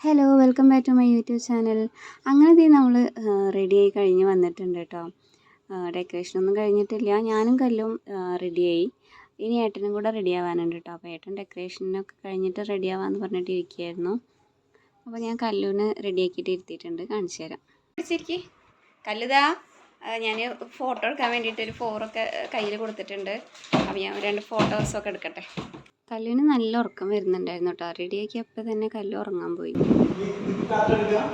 Hello welcome back to my YouTube channel. അങ്ങനെ നമ്മൾ റെഡിയായി കഴിഞ്ഞ് വന്നിട്ടുണ്ട് കേട്ടോ. ഡെക്കറേഷനൊന്നും കഴിഞ്ഞിട്ടില്ല. ഞാനും കല്ലും റെഡിയായി. ഇനി ഏട്ടനും കൂടെ റെഡി ആവാനുണ്ട് കേട്ടോ. അപ്പോൾ ഏട്ടൻ ഡെക്കറേഷനൊക്കെ കഴിഞ്ഞിട്ട് റെഡി ആവാമെന്ന് പറഞ്ഞിട്ട് ഇരിക്കുകയായിരുന്നു. അപ്പോൾ ഞാൻ കല്ലുവിന് റെഡിയാക്കിയിട്ട് ഇരുത്തിയിട്ടുണ്ട്. കാണിച്ചു തരാം. പിടിച്ചിരിക്കി കല്ലുതാ. ഞാൻ ഫോട്ടോ എടുക്കാൻ വേണ്ടിയിട്ട് ഒരു ഫോറൊക്കെ കയ്യിൽ കൊടുത്തിട്ടുണ്ട്. അപ്പോൾ ഞാൻ 2 ഫോട്ടോസൊക്കെ എടുക്കട്ടെ. കല്ലുവിന് നല്ല ഉറക്കം വരുന്നുണ്ടായിരുന്നു കേട്ടോ. റെഡിയാക്കിയപ്പോൾ തന്നെ കല്ല് ഉറങ്ങാൻ പോയി. കട്ടെടുക്കണം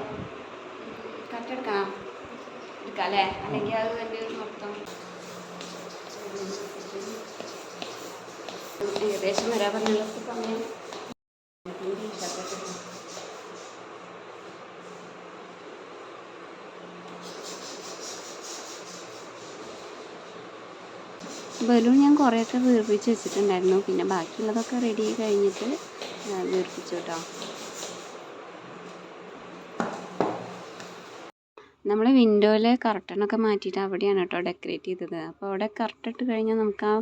എടുക്കാം അല്ലേ? അല്ലെങ്കിൽ അത് തന്നെ മൊത്തം ഏകദേശം വരാൻ പറഞ്ഞുള്ള സമയം. ബലൂൺ ഞാൻ കുറേയൊക്കെ വീർപ്പിച്ച് വെച്ചിട്ടുണ്ടായിരുന്നു. പിന്നെ ബാക്കിയുള്ളതൊക്കെ റെഡി ആയി കഴിഞ്ഞിട്ട് വീർപ്പിച്ചു കേട്ടോ. നമ്മൾ വിൻഡോയിൽ കർട്ടനൊക്കെ മാറ്റിയിട്ട് അവിടെയാണ് കേട്ടോ ഡെക്കറേറ്റ് ചെയ്തത്. അപ്പോൾ അവിടെ കർട്ടിട്ട് കഴിഞ്ഞാൽ നമുക്ക് ആ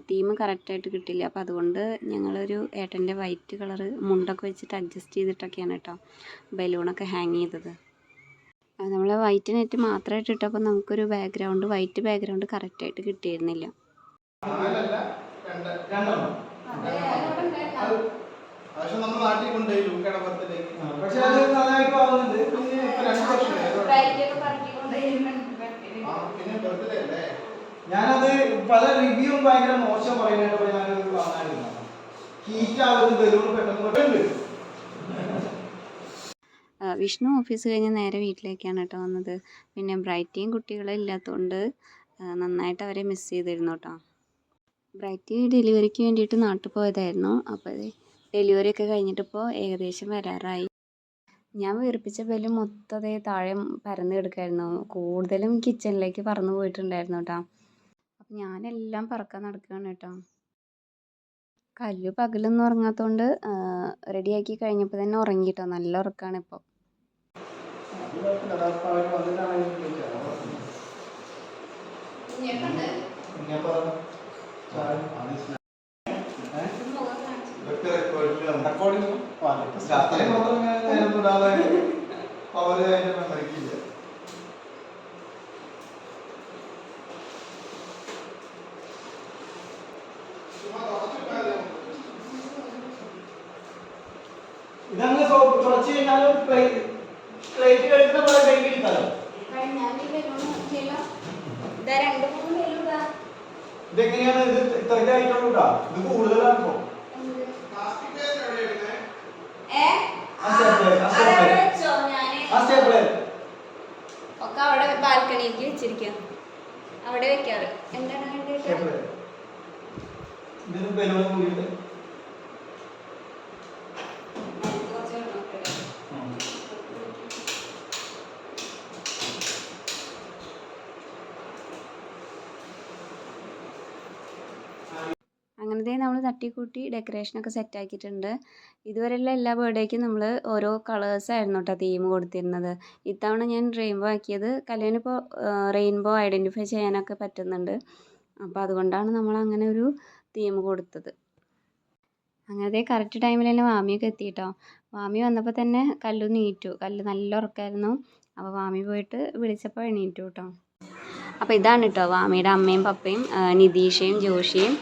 തീം കറക്റ്റായിട്ട് കിട്ടില്ല. അപ്പോൾ അതുകൊണ്ട് ഞങ്ങളൊരു ഏട്ടൻ്റെ വൈറ്റ് കളറ് മുണ്ടൊക്കെ വെച്ചിട്ട് അഡ്ജസ്റ്റ് ചെയ്തിട്ടൊക്കെയാണ് കേട്ടോ ബലൂണൊക്കെ ഹാങ് ചെയ്തത്. നമ്മൾ വൈറ്റ് നെറ്റ് മാത്രമായിട്ട് ഇട്ടപ്പോൾ നമുക്കൊരു വൈറ്റ് ബാക്ക്ഗ്രൗണ്ട് കറക്റ്റായിട്ട് കിട്ടിയിരുന്നില്ല. ഞാനത് പല റിവ്യൂവും ഭയങ്കര മോശം പറയുന്നതായിട്ട് ഞാനത് കാണാനില്ല. ഹീറ്റാവുന്ന ബലൂൺ പെട്ടെന്ന് വിഷ്ണു ഓഫീസ് കഴിഞ്ഞ് നേരെ വീട്ടിലേക്കാണ് കേട്ടോ വന്നത്. പിന്നെ ബ്രൈറ്റിയും കുട്ടികളും ഇല്ലാത്തതുകൊണ്ട് നന്നായിട്ട് അവരെ മിസ് ചെയ്തിരുന്നു കേട്ടോ. ബ്രൈറ്റ് ഡെലിവറിക്ക് വേണ്ടിയിട്ട് നാട്ടിൽ പോയതായിരുന്നു. അപ്പോൾ ഡെലിവറിയൊക്കെ കഴിഞ്ഞിട്ടിപ്പോൾ ഏകദേശം വരാറായി. ഞാൻ വീർപ്പിച്ച ബലൂൺ മൊത്തം താഴെ പരന്ന് കിടക്കായിരുന്നു. കൂടുതലും കിച്ചണിലേക്ക് പറന്ന് പോയിട്ടുണ്ടായിരുന്നു കേട്ടോ. അപ്പം ഞാനെല്ലാം പറക്കാൻ നടക്കുകയാണ് കേട്ടോ. കല്ല് പകലൊന്നും ഉറങ്ങാത്തതുകൊണ്ട് റെഡിയാക്കി കഴിഞ്ഞപ്പോൾ തന്നെ ഉറങ്ങി കേട്ടോ. നല്ല ഉറക്കമാണ് ഇപ്പോൾ. ഇതങ്ങനെ കുറച്ച് കഴിഞ്ഞാലും പ്ലേറ്റ് കഴിക്കുന്ന പോലെ കൈകിടിക്കാലോ. ഇതെങ്ങനെയാണ് ഇത് ഇത്രയ്ക്ക് ആയിട്ടുള്ളൂട്ടാ. ഇത് കൂടുതലാണോ? ഒക്കെ അവിടെ ബാൽക്കണിക്ക് വെച്ചിരിക്കുക. അവിടെ വെക്കാറ്. എന്താണ് അങ്ങനത്തെ നമ്മൾ തട്ടിക്കൂട്ടി ഡെക്കറേഷനൊക്കെ സെറ്റാക്കിയിട്ടുണ്ട്. ഇതുവരെയുള്ള എല്ലാ ബർത്ത്ഡേക്കും നമ്മൾ ഓരോ കളേഴ്സായിരുന്നു കേട്ടോ തീം കൊടുത്തിരുന്നത്. ഇത്തവണ ഞാൻ റെയിൻബോ ആക്കിയത്. കല്യാണിപ്പോൾ റെയിൻബോ ഐഡൻറ്റിഫൈ ചെയ്യാനൊക്കെ പറ്റുന്നുണ്ട്. അപ്പോൾ അതുകൊണ്ടാണ് നമ്മൾ അങ്ങനെ ഒരു തീം കൊടുത്തത്. അങ്ങനത്തെ കറക്റ്റ് ടൈമിൽ തന്നെ വാമിയൊക്കെ എത്തി കേട്ടോ. വാമി വന്നപ്പോൾ തന്നെ കല്ലു നീറ്റു. കല്ല് നല്ല ഉറക്കമായിരുന്നു. അപ്പോൾ വാമി പോയിട്ട് വിളിച്ചപ്പോൾ എണീറ്റു കേട്ടോ. അപ്പോൾ ഇതാണ് കേട്ടോ വാമിയുടെ അമ്മയും പപ്പയും നിതീഷയും ജോഷിയും.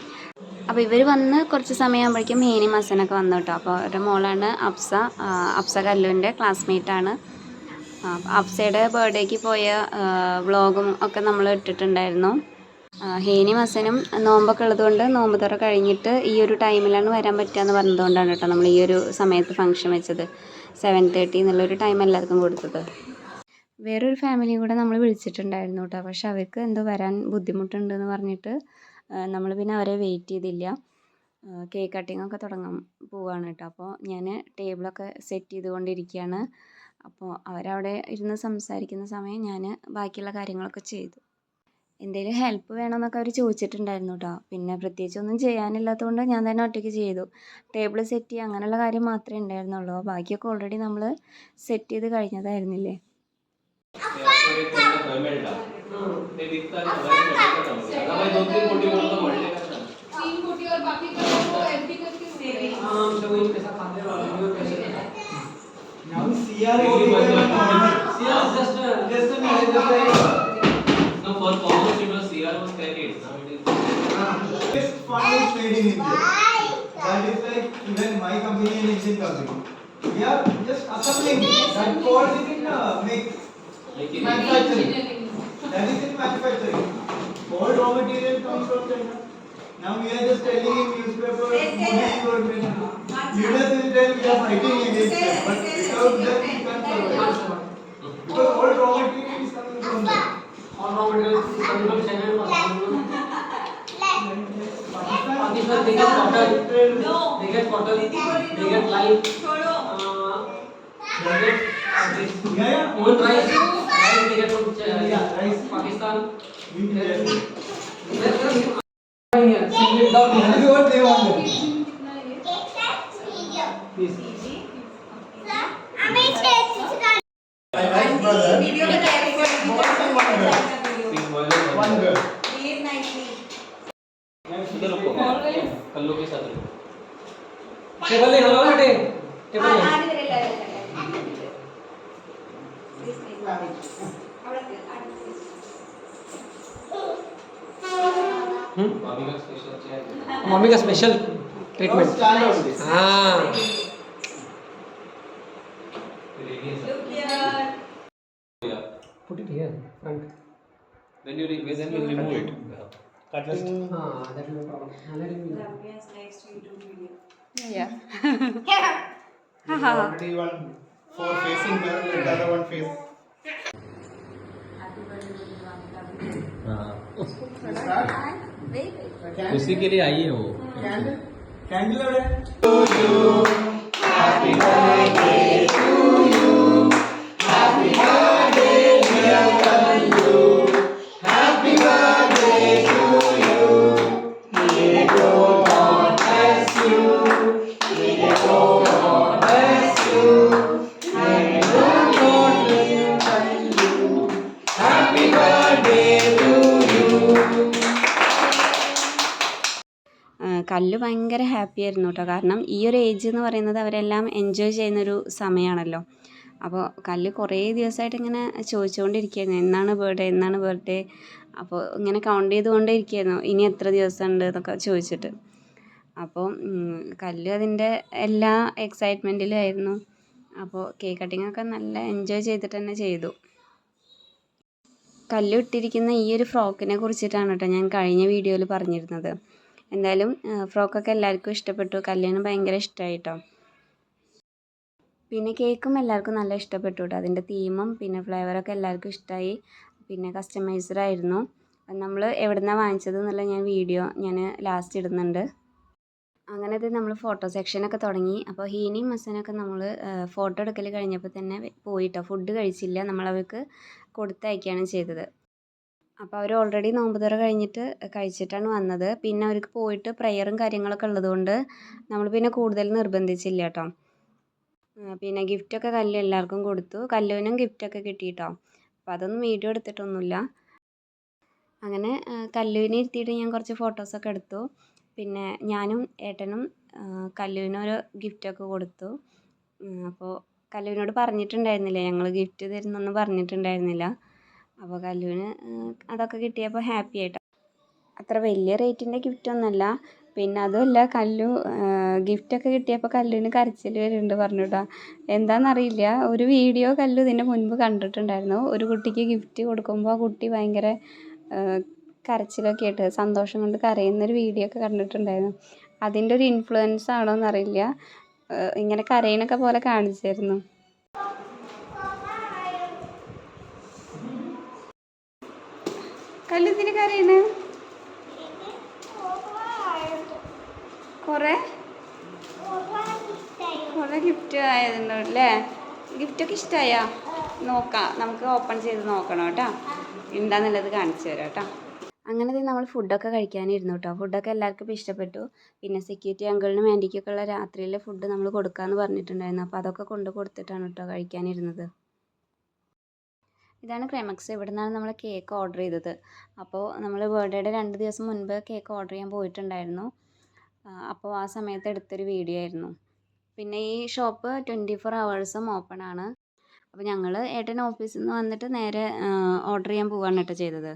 അപ്പോൾ ഇവർ വന്ന് കുറച്ച് സമയമാകുമ്പോഴേക്കും ഹേനിയും ഹസനൊക്കെ വന്നു കേട്ടോ. അപ്പോൾ അവരുടെ മോളാണ് അഫ്സ കല്ലുവിൻ്റെ ക്ലാസ്മേറ്റാണ്. അഫ്സയുടെ ബർത്ത്ഡേക്ക് പോയ വ്ളോഗും ഒക്കെ നമ്മൾ ഇട്ടിട്ടുണ്ടായിരുന്നു. ഹേനിയും ഹസനും നോമ്പൊക്കെ ഉള്ളതുകൊണ്ട് നോമ്പ് തുറ കഴിഞ്ഞിട്ട് ഈ ഒരു ടൈമിലാണ് വരാൻ പറ്റുക എന്ന് പറഞ്ഞതുകൊണ്ടാണ് കേട്ടോ നമ്മൾ ഈ ഒരു സമയത്ത് ഫംഗ്ഷൻ വെച്ചത്. 7:30 എന്നുള്ളൊരു ടൈം എല്ലാവർക്കും കൊടുത്തത്. വേറൊരു ഫാമിലിയും കൂടെ നമ്മൾ വിളിച്ചിട്ടുണ്ടായിരുന്നു കേട്ടോ. പക്ഷെ അവർക്ക് എന്തോ വരാൻ ബുദ്ധിമുട്ടുണ്ടെന്ന് പറഞ്ഞിട്ട് നമ്മൾ പിന്നെ അവരെ വെയിറ്റ് ചെയ്തില്ല. കേക്ക് കട്ടിങ്ങൊക്കെ തുടങ്ങാൻ പോവുകയാണ് കേട്ടോ. അപ്പോൾ ഞാൻ ടേബിളൊക്കെ സെറ്റ് ചെയ്തുകൊണ്ടിരിക്കുകയാണ്. അപ്പോൾ അവരവിടെ ഇരുന്ന് സംസാരിക്കുന്ന സമയം ഞാൻ ബാക്കിയുള്ള കാര്യങ്ങളൊക്കെ ചെയ്തു. എന്തെങ്കിലും ഹെൽപ്പ് വേണമെന്നൊക്കെ അവർ ചോദിച്ചിട്ടുണ്ടായിരുന്നു കേട്ടോ. പിന്നെ പ്രത്യേകിച്ചൊന്നും ചെയ്യാനില്ലാത്തതുകൊണ്ട് ഞാൻ തന്നെ ഒറ്റയ്ക്ക് ചെയ്തു. ടേബിൾ സെറ്റ് ചെയ്യുക അങ്ങനെയുള്ള കാര്യം മാത്രമേ ഉണ്ടായിരുന്നുള്ളൂ. ബാക്കിയൊക്കെ ഓൾറെഡി നമ്മൾ സെറ്റ് ചെയ്ത് കഴിഞ്ഞതായിരുന്നില്ലേ. CR is just a minute, just like No, for commerce it was CR was credit. Now it is. this fund is made in India. That is like even my company and Indian company. We are just assembling that falls in manufacturing. That is in manufacturing. All raw material comes from China. Now we are just telling in newspaper, leaders will tell we are fighting against them, but without them we can't survive. Because all raw material is coming from them. All raw materials is coming from China and Pakistan, they get cotton, they get lime, they get this own rice they get from Rice. Pakistan. Yes. Without That is what they want. Please. One girl. इधर रुको कल्लू के साथ रुको table ले हलवा हटे table ले mummy का special treatment Stand on this. हाँ put it here front Then you remove it. हाँ that is no problem let him Yeah. Already one for facing her, let the other one face. Start. उसी के लिए आई है वो. Candle. Candle एवढे. കല്ല് ഭയങ്കര ഹാപ്പി ആയിരുന്നു കേട്ടോ. കാരണം ഈ ഒരു ഏജ് എന്ന് പറയുന്നത് അവരെല്ലാം എൻജോയ് ചെയ്യുന്നൊരു സമയമാണല്ലോ. അപ്പോൾ കല്ല് കുറേ ദിവസമായിട്ട് ഇങ്ങനെ ചോദിച്ചുകൊണ്ടിരിക്കുകയായിരുന്നു എന്നാണ് ബർത്ത്ഡേ. അപ്പോൾ ഇങ്ങനെ കൗണ്ട് ചെയ്തുകൊണ്ടേ ഇരിക്കുകയായിരുന്നു ഇനി എത്ര ദിവസമുണ്ട് എന്നൊക്കെ ചോദിച്ചിട്ട്. അപ്പോൾ കല്ല് അതിൻ്റെ എല്ലാ എക്സൈറ്റ്മെൻറ്റിലായിരുന്നു. അപ്പോൾ കേക്ക് കട്ടിങ്ങൊക്കെ നല്ല എൻജോയ് ചെയ്തിട്ട് തന്നെ ചെയ്തു. കല്ല് ഇട്ടിരിക്കുന്ന ഈ ഒരു ഫ്രോക്കിനെ കുറിച്ചിട്ടാണ് കേട്ടോ ഞാൻ കഴിഞ്ഞ വീഡിയോയിൽ പറഞ്ഞിരുന്നത്. എന്തായാലും ഫ്രോക്കൊക്കെ എല്ലാവർക്കും ഇഷ്ടപ്പെട്ടു. കല്ലിന് ഭയങ്കര ഇഷ്ടമായി കേട്ടോ. പിന്നെ കേക്കും എല്ലാവർക്കും നല്ല ഇഷ്ടപ്പെട്ടു കേട്ടോ. അതിൻ്റെ തീമും പിന്നെ ഫ്ലേവറൊക്കെ എല്ലാവർക്കും ഇഷ്ടമായി. പിന്നെ കസ്റ്റമൈസ്ഡ് ആയിരുന്നു. നമ്മൾ എവിടെ നിന്നാണ് വാങ്ങിച്ചത് എന്നുള്ള വീഡിയോ ഞാൻ ലാസ്റ്റ് ഇടുന്നുണ്ട്. അങ്ങനത്തെ നമ്മൾ ഫോട്ടോ സെക്ഷനൊക്കെ തുടങ്ങി. അപ്പോൾ ഹീനയും മസനൊക്കെ നമ്മൾ ഫോട്ടോ എടുക്കൽ കഴിഞ്ഞപ്പോൾ തന്നെ പോയിട്ടോ. ഫുഡ് കഴിച്ചില്ല, നമ്മളവർക്ക് കൊടുത്തയക്കുകയാണ് ചെയ്തത്. അപ്പോൾ അവർ ഓൾറെഡി നോമ്പ് തുറ കഴിഞ്ഞിട്ട് കഴിച്ചിട്ടാണ് വന്നത്. പിന്നെ അവർക്ക് പോയിട്ട് പ്രയറും കാര്യങ്ങളൊക്കെ ഉള്ളതുകൊണ്ട് നമ്മൾ പിന്നെ കൂടുതൽ നിർബന്ധിച്ചില്ല കേട്ടോ. പിന്നെ ഗിഫ്റ്റൊക്കെ കല്ല് എല്ലാവർക്കും കൊടുത്തു. കല്ലുവിനും ഗിഫ്റ്റൊക്കെ കിട്ടി കേട്ടോ. അപ്പോൾ അതൊന്നും വീഡിയോ എടുത്തിട്ടൊന്നുമില്ല. അങ്ങനെ കല്ലുവിനെ ഇരുത്തിയിട്ട് ഞാൻ കുറച്ച് ഫോട്ടോസൊക്കെ എടുത്തു. പിന്നെ ഞാനും ഏട്ടനും കല്ലുവിനൊരു ഗിഫ്റ്റൊക്കെ കൊടുത്തു. അപ്പോൾ കല്ലുവിനോട് പറഞ്ഞിട്ടുണ്ടായിരുന്നില്ല, ഞങ്ങൾ ഗിഫ്റ്റ് തരുന്നൊന്നും പറഞ്ഞിട്ടുണ്ടായിരുന്നില്ല. അപ്പോൾ കല്ലുവിന് അതൊക്കെ കിട്ടിയപ്പോൾ ഹാപ്പി ആയിട്ടോ. അത്ര വലിയ റേറ്റിൻ്റെ ഗിഫ്റ്റൊന്നുമല്ല. പിന്നെ അതുമല്ല, കല്ലു ഗിഫ്റ്റൊക്കെ കിട്ടിയപ്പോൾ കല്ലുവിന് കരച്ചിൽ വരുന്നുണ്ട് പറഞ്ഞു കേട്ടോ. എന്താണെന്നറിയില്ല, ഒരു വീഡിയോ കല്ലു ഇതിൻ്റെ മുൻപ് കണ്ടിട്ടുണ്ടായിരുന്നു. ഒരു കുട്ടിക്ക് ഗിഫ്റ്റ് കൊടുക്കുമ്പോൾ ആ കുട്ടി ഭയങ്കര കരച്ചിലൊക്കെ ആയിട്ട് സന്തോഷം കൊണ്ട് കരയുന്നൊരു വീഡിയോ ഒക്കെ കണ്ടിട്ടുണ്ടായിരുന്നു. അതിൻ്റെ ഒരു ഇൻഫ്ലുവൻസ് ആണോ എന്നറിയില്ല, ഇങ്ങനെ കരയണൊക്കെ പോലെ കാണിച്ചായിരുന്നു. കല്ലുത്തിന് കരയണ കുറേ ഗിഫ്റ്റ് ആയതുണ്ടാവും അല്ലേ? ഗിഫ്റ്റൊക്കെ ഇഷ്ടമായോ? നോക്കാം, നമുക്ക് ഓപ്പൺ ചെയ്ത് നോക്കണം കേട്ടോ. എന്താണെന്നുള്ളത് കാണിച്ചു തരാം കേട്ടോ. അങ്ങനെ നമ്മൾ ഫുഡൊക്കെ കഴിക്കാനിരുന്നു കേട്ടോ. ഫുഡൊക്കെ എല്ലാവർക്കും ഇഷ്ടപ്പെട്ടു. പിന്നെ സെക്യൂരിറ്റി അങ്കിളിനും ആൻറ്റിക്കൊക്കെ ഉള്ള രാത്രിയിലെ ഫുഡ് നമ്മൾ കൊടുക്കാമെന്ന് പറഞ്ഞിട്ടുണ്ടായിരുന്നു. അപ്പോൾ അതൊക്കെ കൊണ്ട് കൊടുത്തിട്ടാണ് കേട്ടോ കഴിക്കാനിരുന്നത്. ഇതാണ് ക്രൈമക്സ്. ഇവിടെ നിന്നാണ് നമ്മൾ കേക്ക് ഓർഡർ ചെയ്തത്. അപ്പോൾ നമ്മൾ ബർത്ത്ഡേയുടെ 2 ദിവസം മുൻപ് കേക്ക് ഓർഡർ ചെയ്യാൻ പോയിട്ടുണ്ടായിരുന്നു. അപ്പോൾ ആ സമയത്ത് എടുത്തൊരു വീഡിയോ ആയിരുന്നു. പിന്നെ ഈ ഷോപ്പ് 24 hours ഓപ്പൺ ആണ്. അപ്പോൾ ഞങ്ങൾ ഏട്ടൻ ഓഫീസിൽ നിന്ന് വന്നിട്ട് നേരെ ഓർഡർ ചെയ്യാൻ പോവുകയാണ് കേട്ടോ ചെയ്തത്.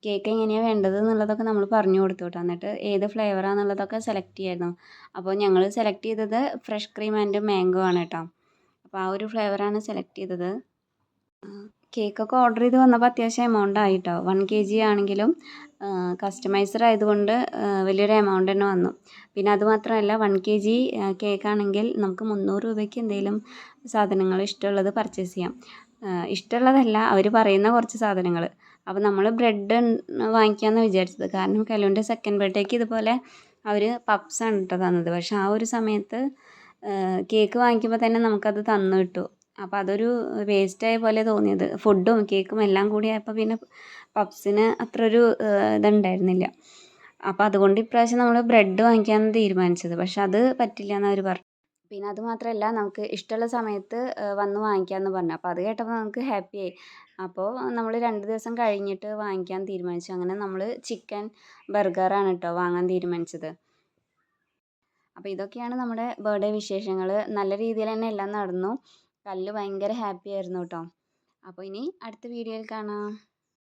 കേക്ക് എങ്ങനെയാണ് വേണ്ടത് എന്നുള്ളതൊക്കെ നമ്മൾ പറഞ്ഞു കൊടുത്തു കേട്ടോ. എന്നിട്ട് ഏത് ഫ്ലേവറാണെന്നുള്ളതൊക്കെ സെലക്ട് ചെയ്യായിരുന്നു. അപ്പോൾ ഞങ്ങൾ സെലക്ട് ചെയ്തത് ഫ്രഷ് ക്രീം ആൻഡ് മാംഗോ ആണ് കേട്ടോ. അപ്പോൾ ആ ഒരു ഫ്ലേവറാണ് സെലക്ട് ചെയ്തത്. കേക്കൊക്കെ ഓർഡർ ചെയ്ത് വന്നപ്പോൾ അത്യാവശ്യം എമൗണ്ട് ആയിട്ടോ. 1 kg ആണെങ്കിലും കസ്റ്റമൈസർ ആയതുകൊണ്ട് വലിയൊരു എമൗണ്ട് തന്നെ വന്നു. പിന്നെ അതുമാത്രമല്ല 1 kg കേക്കാണെങ്കിൽ നമുക്ക് 300 രൂപയ്ക്ക് എന്തെങ്കിലും സാധനങ്ങൾ ഇഷ്ടമുള്ളത് പർച്ചേസ് ചെയ്യാം. ഇഷ്ടമുള്ളതല്ല, അവർ പറയുന്ന കുറച്ച് സാധനങ്ങൾ. അപ്പോൾ നമ്മൾ ബ്രെഡ് വാങ്ങിക്കാമെന്ന് വിചാരിച്ചത്. കാരണം കലുവിൻ്റെ സെക്കൻഡ് ബർത്ത്ഡേക്ക് ഇതുപോലെ അവർ പപ്സാണ് കേട്ടോ തന്നത്. പക്ഷേ ആ ഒരു സമയത്ത് കേക്ക് വാങ്ങിക്കുമ്പോൾ തന്നെ നമുക്കത് തന്നു വിട്ടു. അപ്പോൾ അതൊരു വേസ്റ്റായ പോലെ തോന്നിയത്. ഫുഡും കേക്കും എല്ലാം കൂടി ആയപ്പോൾ പിന്നെ പപ്സിന് അത്ര ഒരു ഇതുണ്ടായിരുന്നില്ല. അപ്പോൾ അതുകൊണ്ട് ഇപ്രാവശ്യം നമ്മൾ ബ്രെഡ് വാങ്ങിക്കാമെന്ന് തീരുമാനിച്ചത്. പക്ഷെ അത് പറ്റില്ല എന്ന് അവർ പറഞ്ഞു. പിന്നെ അത് മാത്രമല്ല, നമുക്ക് ഇഷ്ടമുള്ള സമയത്ത് വന്ന് വാങ്ങിക്കാമെന്ന് പറഞ്ഞു. അപ്പോൾ അത് കേട്ടപ്പോൾ നമുക്ക് ഹാപ്പിയായി. അപ്പോൾ നമ്മൾ 2 ദിവസം കഴിഞ്ഞിട്ട് വാങ്ങിക്കാൻ തീരുമാനിച്ചു. അങ്ങനെ നമ്മൾ ചിക്കൻ ബർഗറാണ് കേട്ടോ വാങ്ങാൻ തീരുമാനിച്ചത്. അപ്പോൾ ഇതൊക്കെയാണ് നമ്മുടെ ബർത്ത്ഡേ വിശേഷങ്ങൾ. നല്ല രീതിയിൽ തന്നെ എല്ലാം നടന്നു. കല്ല് ഭയങ്കര ഹാപ്പി ആയിരുന്നു കേട്ടോ. അപ്പോൾ ഇനി അടുത്ത വീഡിയോയിൽ കാണാം.